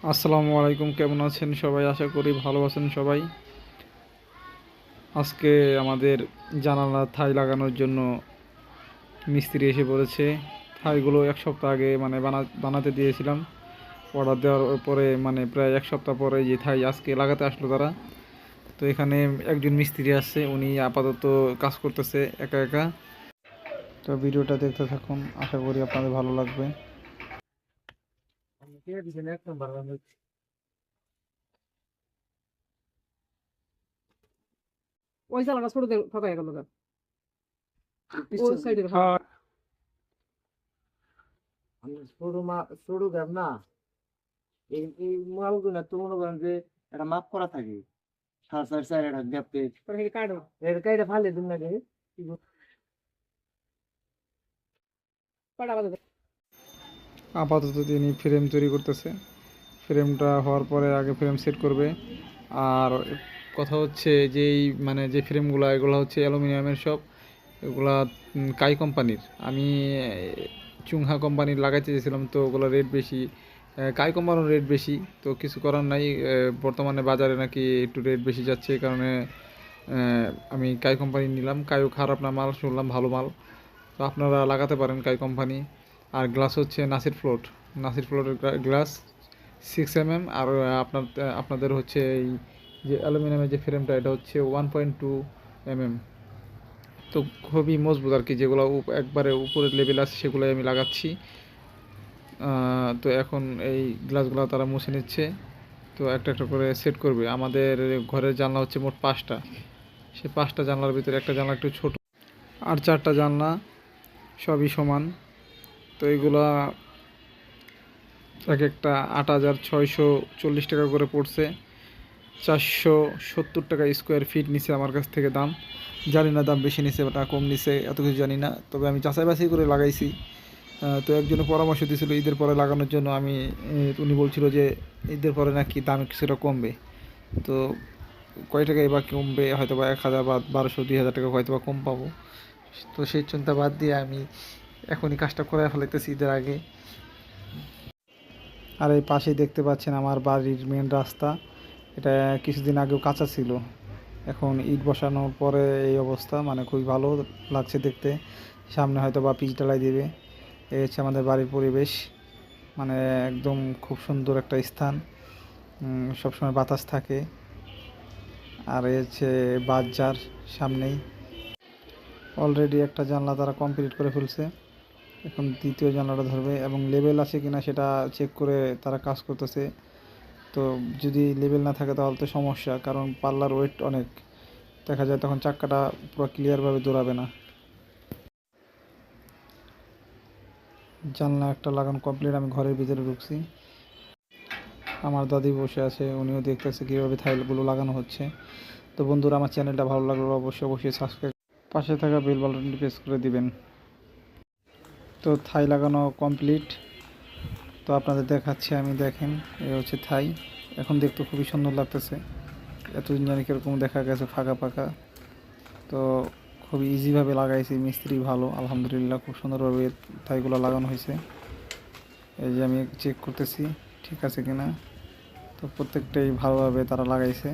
আসসালামু আলাইকুম, কেমন আছেন সবাই? আশা করি ভালো আছেন সবাই। আজকে আমাদের জানালা থাই লাগানোর জন্য মিস্ত্রি এসে পড়েছে। থাইগুলো এক সপ্তাহ আগে মানে বানাতে দিয়েছিলাম। অর্ডার দেওয়ার পরে মানে প্রায় এক সপ্তাহ পরে যে থাই আজকে লাগাতে আসলো তারা। তো এখানে একজন মিস্ত্রি আসছে, উনি আপাতত কাজ করতেছে একা একা। তো ভিডিওটা দেখতে থাকুন, আশা করি আপনাদের ভালো লাগবে। ওই চালাটা ছোট ফাঁকা গেল ওই সাইডের ছোট গ্যাপ না, এই মালগুলো তো মনে করেন যে এটা মাপ করা থাকে, 4.5 একটা গ্যাপে কাটো এটা কাইটা ফালে দিন লাগে। কাটা বাজে আপাতত তিনি ফ্রেম তৈরি করতেছে। ফ্রেমটা হওয়ার পরে আগে ফ্রেম সেট করবে। আর কথা হচ্ছে যেই মানে যে ফ্রেমগুলো এগুলো হচ্ছে অ্যালুমিনিয়ামের সব। এগুলা কাই কোম্পানির। আমি চুংহা কোম্পানির লাগাইতে চেয়েছিলাম, তো ওগুলো রেট বেশি। কাই কোম্পানির রেট বেশি, তো কিছু করার নাই। বর্তমানে বাজারে নাকি একটু রেট বেশি যাচ্ছে, এই কারণে আমি কাই কোম্পানি নিলাম। কাইও খারাপ না, মাল শুনলাম ভালো মাল। তো আপনারা লাগাতে পারেন কাই কোম্পানি। আর গ্লাস হচ্ছে নাসির ফ্লোরের গ্লাস 6 mm। আর আপনাদের হচ্ছে এই যে অ্যালুমিনিয়ামের যে ফ্রেমটা, এটা হচ্ছে 1.2 mm। তো খুবই মজবুত আর কি। যেগুলো একবারে উপরের লেভেল আছে সেগুলোই আমি লাগাচ্ছি। তো এখন এই গ্লাসগুলো তারা মুছে নিচ্ছে। তো একটা একটা করে সেট করবে। আমাদের ঘরের জানলা হচ্ছে মোট 5টা। সেই 5টা জানলার ভিতরে একটা জানলা একটু ছোট, আর 4টা জানলা সবই সমান। তো এগুলা এক একটা 8,640 টাকা করে পড়ছে। 470 টাকা স্কোয়ার ফিট নিছে আমার কাছ থেকে দাম। জানি না দাম বেশি নিছে বা কম নিছে, এত কিছু জানি না। তবে আমি যাচাই বাছাই করে লাগাইছি। তো একজনে পরামর্শ দিয়েছিল ঈদের পরে লাগানোর জন্য। উনি বলছিল যে ঈদের পরে নাকি দাম কিছুটা কমবে। তো কয় টাকা এবার কমবে, হয়তো বা 1,000 বা 1,200-2,000 টাকা হয়তো বা কম পাবো। তো সেই চিন্তা বাদ দিয়ে আমি এখনই কাজটা করে ফেলাইতেছি ঈদের আগে। আর এই পাশেই দেখতে পাচ্ছেন আমার বাড়ির মেন রাস্তা। এটা কিছুদিন আগেও কাঁচা ছিল, এখন ইট বসানোর পরে এই অবস্থা। মানে খুবই ভালো লাগছে দেখতে। সামনে হয়তো বা পিচ ঢালাই দেবে। এই হচ্ছে আমাদের বাড়ির পরিবেশ। মানে একদম খুব সুন্দর একটা স্থান, সবসময় বাতাস থাকে। আর এই হচ্ছে বাজার সামনেই। অলরেডি একটা জানলা তারা কমপ্লিট করে ফেলছে, এখন দ্বিতীয় জানলাটা ধরবে এবং লেভেল আছে কিনা সেটা চেক করে তারা কাজ করতেছে। তো যদি লেভেল না থাকে তাহলে তো সমস্যা, কারণ পাল্লার ওয়েট অনেক, দেখা যায় তখন চাক্কাটা পুরো ক্লিয়ারভাবে দৌড়াবে না। জানলা একটা লাগানো কমপ্লিট, আমি ঘরের ভিতরে ঢুকছি। আমার দাদি বসে আছে, উনিও দেখতেছে কীভাবে থাইলগুলো লাগানো হচ্ছে। তো বন্ধুরা, আমার চ্যানেলটা ভালো লাগলে অবশ্যই সাবস্ক্রাইব, পাশে থাকা বেল বাটনটি প্রেস করে দিবেন। তো থাই লাগানো কমপ্লিট। তো আপনাদের দেখাচ্ছি আমি, দেখেন এই হচ্ছে থাই। এখন দেখতে খুবই সুন্দর লাগতেছে। এতদিন জানি কীরকম দেখা গেছে ফাঁকা ফাঁকা। তো খুব ইজিভাবে লাগাইছি, মিস্ত্রি ভালো আলহামদুলিল্লাহ, খুব সুন্দরভাবে থাইগুলো লাগানো হয়েছে। এই যে আমি চেক করতেছি ঠিক আছে কিনা। তো প্রত্যেকটাই ভালোভাবে তারা লাগাইছে।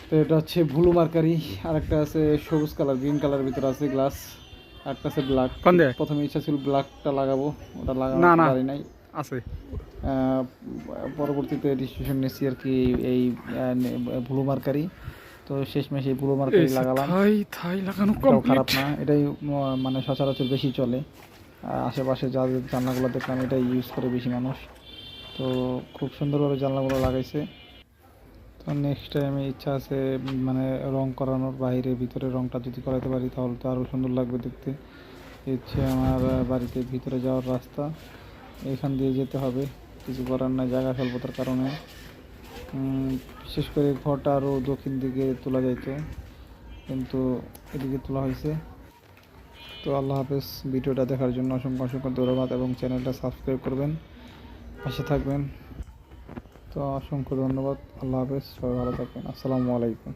তো এটা হচ্ছে ব্লু মার্কারি, আর একটা আছে সবুজ কালার, গ্রিন কালারের ভিতরে আছে গ্লাস। একটা আছে ব্ল্যাক। প্রথমে ইচ্ছা ছিল ব্ল্যাকটা লাগাবো, ওটা লাগানো পারি নাই আছে। পরবর্তীতে ডিসিশন নিচ্ছি আর কি এই ব্লু মার্কারি। তো শেষমেশ এই ব্লু মার্কারি লাগালাম। থাই লাগানো এটাও খারাপ না, এটাই মানে সচরাচর বেশি চলে। আশেপাশে যাদের জানলাগুলো দেখলাম এটাই ইউজ করে বেশি মানুষ। তো খুব সুন্দরভাবে জানলাগুলো লাগাইছে। তো নেক্সট টাইমে ইচ্ছা আছে মানে রং করানোর, বাইরে ভিতরে রংটা যদি করাতে পারি তাহলে তো আরও সুন্দর লাগবে দেখতে। হচ্ছে আমার বাড়িতে ভিতরে যাওয়ার রাস্তা, এখান দিয়ে যেতে হবে, কিছু করার নাই জায়গা স্বল্পতার কারণে। বিশেষ করে ঘরটা আরও দক্ষিণ দিকে তোলা যাইতো, কিন্তু এদিকে তোলা হয়েছে। তো আল্লাহ হাফেজ। ভিডিওটা দেখার জন্য অসংখ্য অসংখ্য ধন্যবাদ এবং চ্যানেলটা সাবস্ক্রাইব করবেন, পাশে থাকবেন। তো অসংখ্য ধন্যবাদ, আল্লাহ হাফেজ, সবাই ভালো থাকবেন, আসসালামু আলাইকুম।